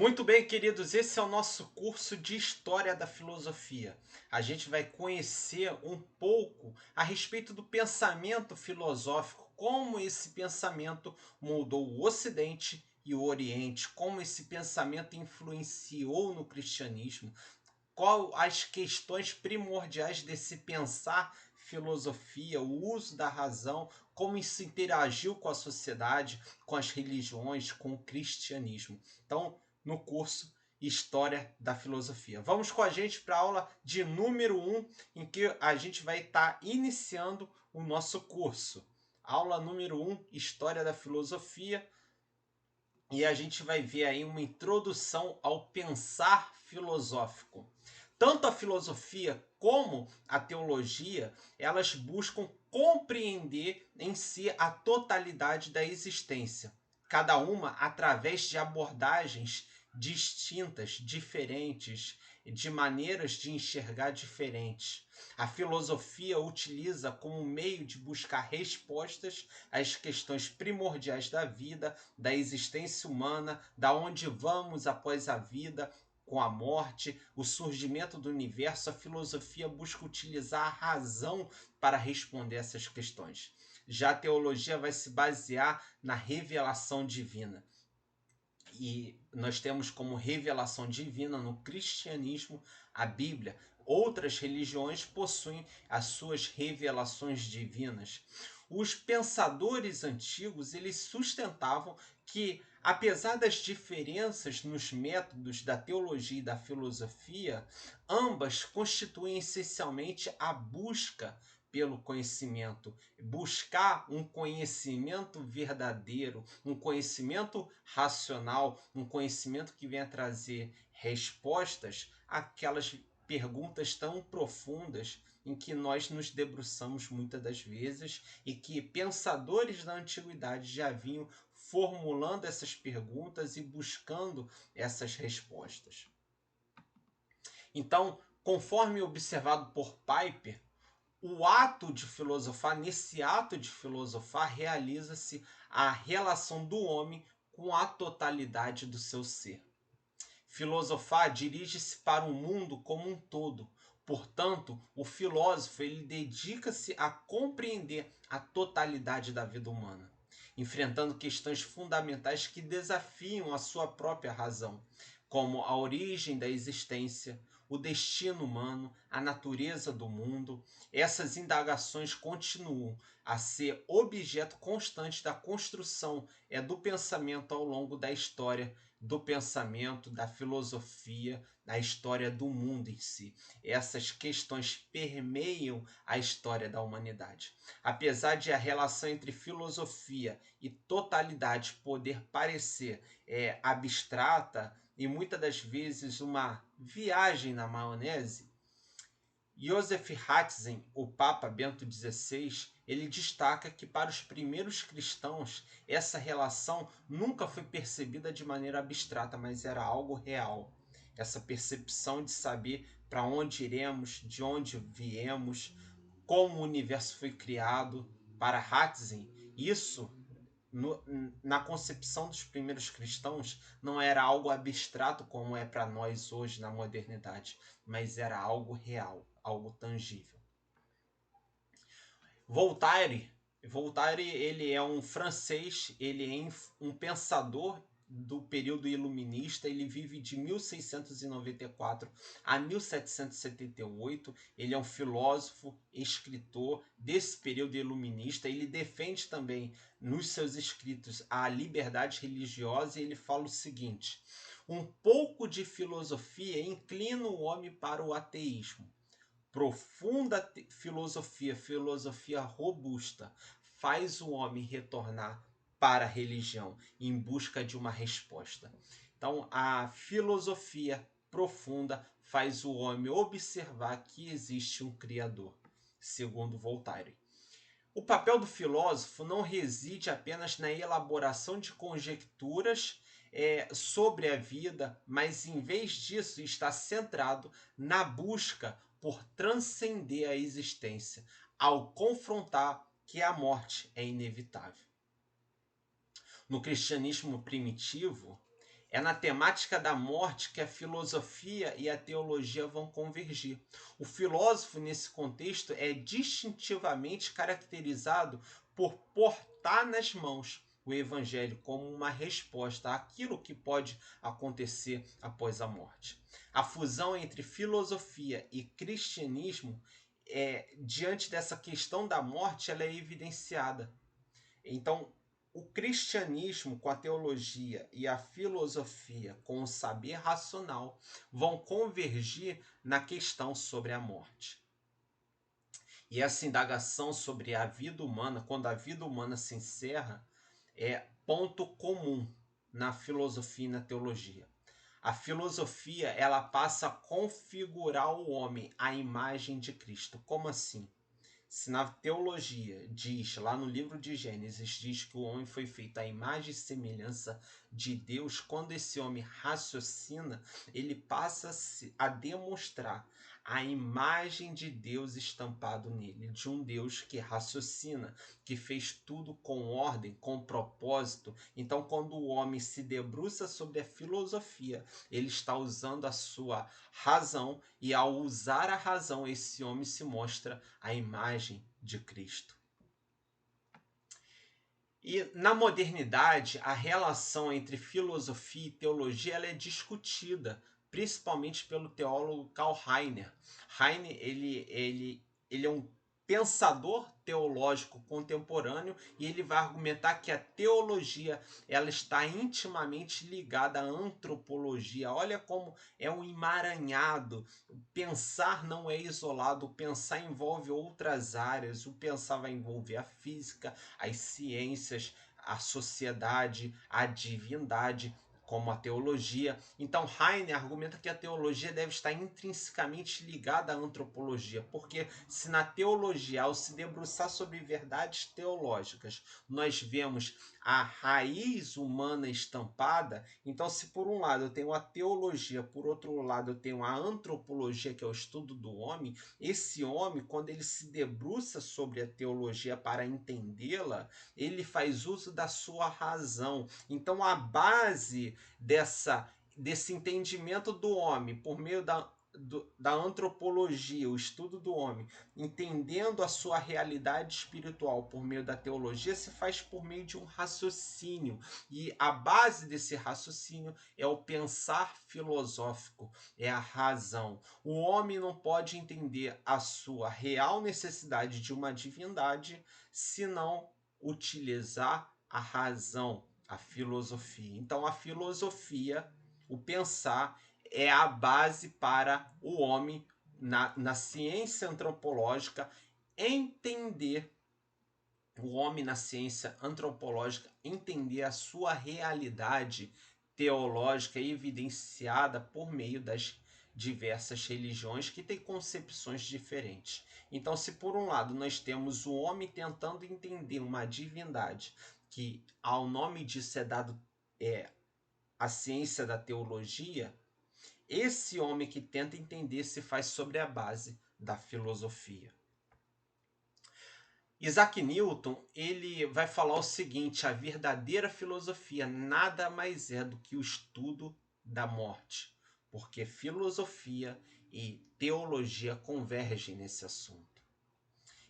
Muito bem, queridos, esse é o nosso curso de História da Filosofia. A gente vai conhecer um pouco a respeito do pensamento filosófico, como esse pensamento moldou o Ocidente e o Oriente, como esse pensamento influenciou no cristianismo, qual as questões primordiais desse pensar filosofia, o uso da razão, como isso interagiu com a sociedade, com as religiões, com o cristianismo. Então, no curso História da Filosofia. Vamos com a gente para a aula de número 1, em que a gente vai estar iniciando o nosso curso. Aula número 1, História da Filosofia, e a gente vai ver aí uma introdução ao pensar filosófico. Tanto a filosofia como a teologia, elas buscam compreender em si a totalidade da existência, cada uma através de abordagens distintas, diferentes, de maneiras de enxergar diferentes. A filosofia utiliza como meio de buscar respostas às questões primordiais da vida, da existência humana, da onde vamos após a vida, com a morte, o surgimento do universo. A filosofia busca utilizar a razão para responder essas questões. Já a teologia vai se basear na revelação divina. E nós temos como revelação divina no cristianismo a Bíblia. Outras religiões possuem as suas revelações divinas. Os pensadores antigos, eles sustentavam que, apesar das diferenças nos métodos da teologia e da filosofia, ambas constituem essencialmente a busca pelo conhecimento, buscar um conhecimento verdadeiro, um conhecimento racional, um conhecimento que venha trazer respostas àquelas perguntas tão profundas em que nós nos debruçamos muitas das vezes e que pensadores da antiguidade já vinham formulando essas perguntas e buscando essas respostas. Então, conforme observado por Piper, o ato de filosofar, nesse ato de filosofar, realiza-se a relação do homem com a totalidade do seu ser. Filosofar dirige-se para o mundo como um todo. Portanto, o filósofo ele dedica-se a compreender a totalidade da vida humana, enfrentando questões fundamentais que desafiam a sua própria razão, como a origem da existência, o destino humano, a natureza do mundo. Essas indagações continuam a ser objeto constante da construção do pensamento ao longo da história, do pensamento, da filosofia, da história do mundo em si. Essas questões permeiam a história da humanidade. Apesar de a relação entre filosofia e totalidade poder parecer abstrata e muitas das vezes uma viagem na maionese, Joseph Ratzinger, o Papa Bento XVI, ele destaca que para os primeiros cristãos essa relação nunca foi percebida de maneira abstrata, mas era algo real. Essa percepção de saber para onde iremos, de onde viemos, como o universo foi criado. Para Ratzinger, isso na concepção dos primeiros cristãos não era algo abstrato como é para nós hoje na modernidade, mas era algo real, algo tangível. Voltaire ele é um francês, ele é um pensador do período iluminista, ele vive de 1694 a 1778, ele é um filósofo, escritor desse período iluminista, ele defende também nos seus escritos a liberdade religiosa e ele fala o seguinte: um pouco de filosofia inclina o homem para o ateísmo. Profunda filosofia, filosofia robusta, faz o homem retornar para a religião em busca de uma resposta. Então, a filosofia profunda faz o homem observar que existe um Criador, segundo Voltaire. O papel do filósofo não reside apenas na elaboração de conjecturas sobre a vida, mas em vez disso está centrado na busca por transcender a existência, ao confrontar que a morte é inevitável. No cristianismo primitivo, É na temática da morte que a filosofia e a teologia vão convergir. O filósofo, nesse contexto, é distintivamente caracterizado por portar nas mãos o evangelho como uma resposta àquilo que pode acontecer após a morte. A fusão entre filosofia e cristianismo, diante dessa questão da morte, ela é evidenciada. Então, o cristianismo com a teologia e a filosofia com o saber racional vão convergir na questão sobre a morte. E essa indagação sobre a vida humana, quando a vida humana se encerra, é ponto comum na filosofia e na teologia. A filosofia, ela passa a configurar o homem à imagem de Cristo. Como assim? Se na teologia diz, lá no livro de Gênesis, diz que o homem foi feito à imagem e semelhança de Deus, quando esse homem raciocina, ele passa a demonstrar a imagem de Deus estampado nele, de um Deus que raciocina, que fez tudo com ordem, com propósito. Então, quando o homem se debruça sobre a filosofia, ele está usando a sua razão, e ao usar a razão, esse homem se mostra a imagem de Cristo. E na modernidade, a relação entre filosofia e teologia ela é discutida, principalmente pelo teólogo Karl Rahner. Rahner ele é um pensador teológico contemporâneo e ele vai argumentar que a teologia ela está intimamente ligada à antropologia. Olha como é um emaranhado. O pensar não é isolado, o pensar envolve outras áreas, o pensar vai envolver a física, as ciências, a sociedade, a divindade, como a teologia. Então, Heine argumenta que a teologia deve estar intrinsecamente ligada à antropologia, porque se na teologia, ao se debruçar sobre verdades teológicas, nós vemos a raiz humana estampada, então se por um lado eu tenho a teologia, por outro lado eu tenho a antropologia, que é o estudo do homem, esse homem, quando ele se debruça sobre a teologia para entendê-la, ele faz uso da sua razão. Então a base desse entendimento do homem por meio da antropologia, o estudo do homem, entendendo a sua realidade espiritual por meio da teologia, se faz por meio de um raciocínio. E a base desse raciocínio é o pensar filosófico, é a razão. O homem não pode entender a sua real necessidade de uma divindade se não utilizar a razão, a filosofia. Então, a filosofia, o pensar, é a base para o homem, na ciência antropológica, entender o homem na ciência antropológica, entender a sua realidade teológica evidenciada por meio das diversas religiões que têm concepções diferentes. Então, se por um lado nós temos o homem tentando entender uma divindade, que ao nome disso é dado a ciência da teologia, esse homem que tenta entender se faz sobre a base da filosofia. Isaac Newton, ele vai falar o seguinte: a verdadeira filosofia nada mais é do que o estudo da morte, porque filosofia e teologia convergem nesse assunto.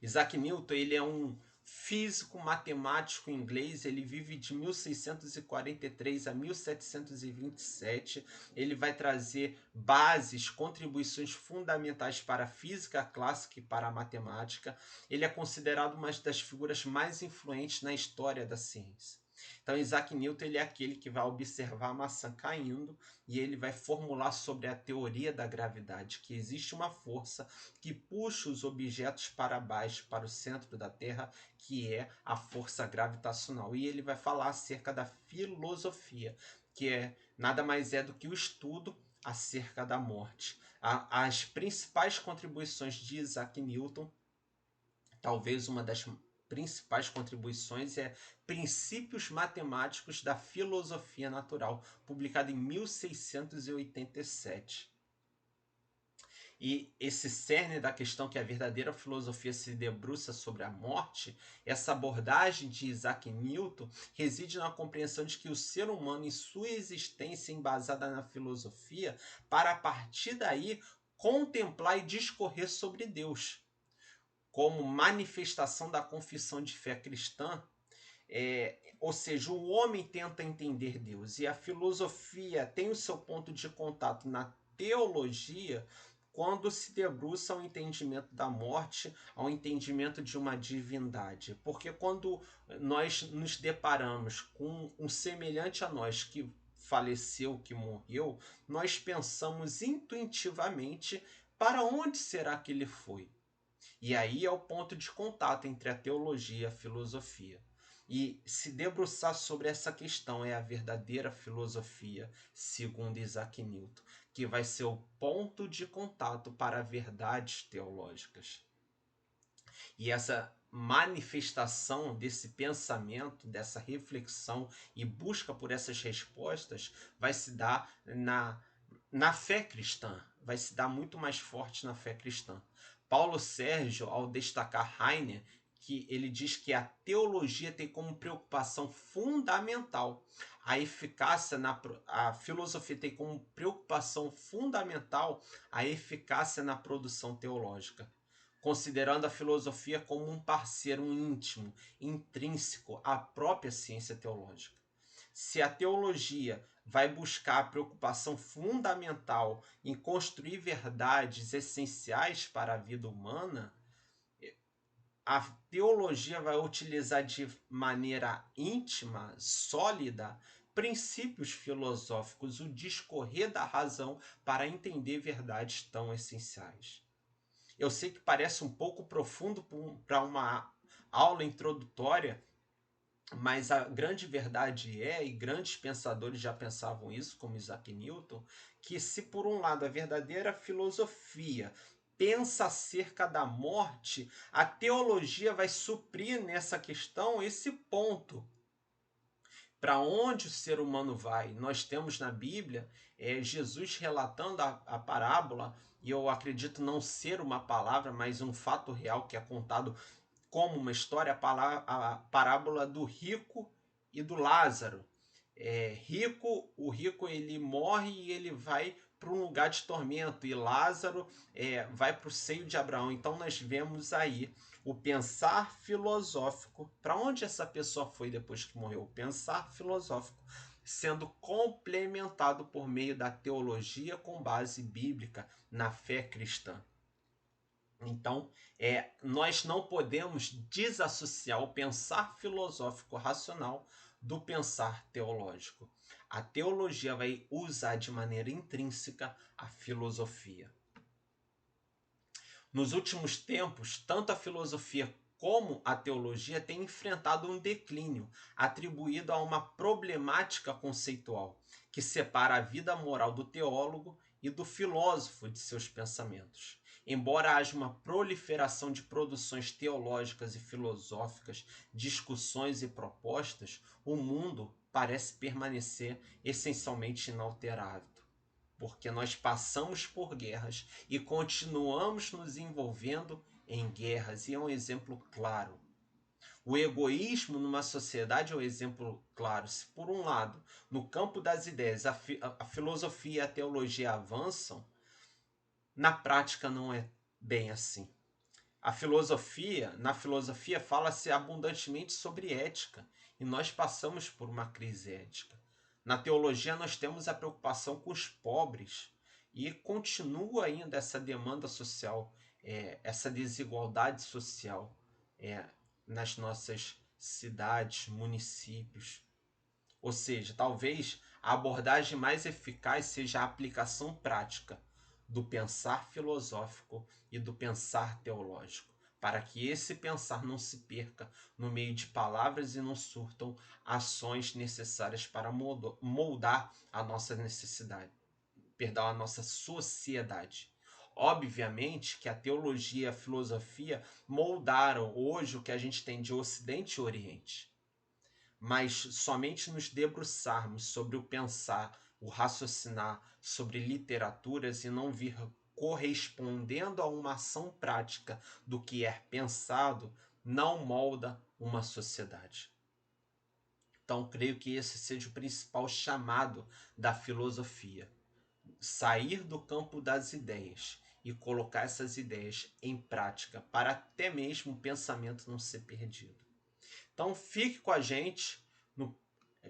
Isaac Newton, ele é um físico matemático inglês, ele vive de 1643 a 1727. Ele vai trazer bases, contribuições fundamentais para a física clássica e para a matemática. Ele é considerado uma das figuras mais influentes na história da ciência. Então, Isaac Newton ele é aquele que vai observar a maçã caindo e ele vai formular sobre a teoria da gravidade, que existe uma força que puxa os objetos para baixo, para o centro da Terra, que é a força gravitacional. E ele vai falar acerca da filosofia, que nada mais é do que o estudo acerca da morte. As principais contribuições de Isaac Newton, talvez uma das principais contribuições é Princípios Matemáticos da Filosofia Natural, publicado em 1687. E esse cerne da questão que a verdadeira filosofia se debruça sobre a morte, essa abordagem de Isaac Newton reside na compreensão de que o ser humano, em sua existência embasada na filosofia, para a partir daí contemplar e discorrer sobre Deus, como manifestação da confissão de fé cristã. Ou seja, o homem tenta entender Deus e a filosofia tem o seu ponto de contato na teologia quando se debruça ao entendimento da morte, ao entendimento de uma divindade. Porque quando nós nos deparamos com um semelhante a nós que faleceu, que morreu, nós pensamos intuitivamente para onde será que ele foi? E aí é o ponto de contato entre a teologia e a filosofia. E se debruçar sobre essa questão é a verdadeira filosofia, segundo Isaac Newton, que vai ser o ponto de contato para verdades teológicas. E essa manifestação desse pensamento, dessa reflexão e busca por essas respostas vai se dar na fé cristã, vai se dar muito mais forte na fé cristã. Paulo Sérgio, ao destacar Heiner, que ele diz que a teologia tem como preocupação fundamental a eficácia a filosofia tem como preocupação fundamental a eficácia na produção teológica, considerando a filosofia como um parceiro íntimo, intrínseco à própria ciência teológica. Se a teologia vai buscar a preocupação fundamental em construir verdades essenciais para a vida humana, a teologia vai utilizar de maneira íntima, sólida, princípios filosóficos, o discorrer da razão para entender verdades tão essenciais. Eu sei que parece um pouco profundo para uma aula introdutória, mas a grande verdade e grandes pensadores já pensavam isso, como Isaac Newton, que se por um lado a verdadeira filosofia pensa acerca da morte, a teologia vai suprir nessa questão esse ponto. Para onde o ser humano vai? Nós temos na Bíblia Jesus relatando a parábola, e eu acredito não ser uma palavra, mas um fato real que é contado como uma história, a parábola do rico e do Lázaro. O rico ele morre e ele vai para um lugar de tormento, e Lázaro vai para o seio de Abraão. Então nós vemos aí o pensar filosófico. Para onde essa pessoa foi depois que morreu? O pensar filosófico sendo complementado por meio da teologia com base bíblica na fé cristã. Então, nós não podemos desassociar o pensar filosófico racional do pensar teológico. A teologia vai usar de maneira intrínseca a filosofia. Nos últimos tempos, tanto a filosofia como a teologia têm enfrentado um declínio atribuído a uma problemática conceitual que separa a vida moral do teólogo e do filósofo de seus pensamentos. Embora haja uma proliferação de produções teológicas e filosóficas, discussões e propostas, o mundo parece permanecer essencialmente inalterado, porque nós passamos por guerras e continuamos nos envolvendo em guerras, e é um exemplo claro. O egoísmo numa sociedade é um exemplo claro. Se, por um lado, no campo das ideias, a filosofia e a teologia avançam, na prática não é bem assim. Na filosofia fala-se abundantemente sobre ética, e nós passamos por uma crise ética. Na teologia nós temos a preocupação com os pobres, e continua ainda essa demanda social, essa desigualdade social nas nossas cidades, municípios. Ou seja, talvez a abordagem mais eficaz seja a aplicação prática do pensar filosófico e do pensar teológico, para que esse pensar não se perca no meio de palavras e não surtam ações necessárias para moldar a nossa necessidade, perdão, a nossa sociedade. Obviamente que a teologia e a filosofia moldaram hoje o que a gente tem de Ocidente e Oriente, mas somente nos debruçarmos sobre o pensar, o raciocinar sobre literaturas e não vir correspondendo a uma ação prática do que é pensado, não molda uma sociedade. Então, creio que esse seja o principal chamado da filosofia: sair do campo das ideias e colocar essas ideias em prática, para até mesmo o pensamento não ser perdido. Então, fique com a gente.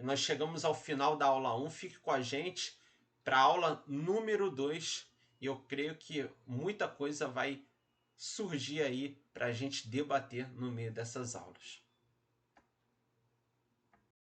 Nós chegamos ao final da aula 1, fique com a gente para a aula número 2. E eu creio que muita coisa vai surgir aí para a gente debater no meio dessas aulas.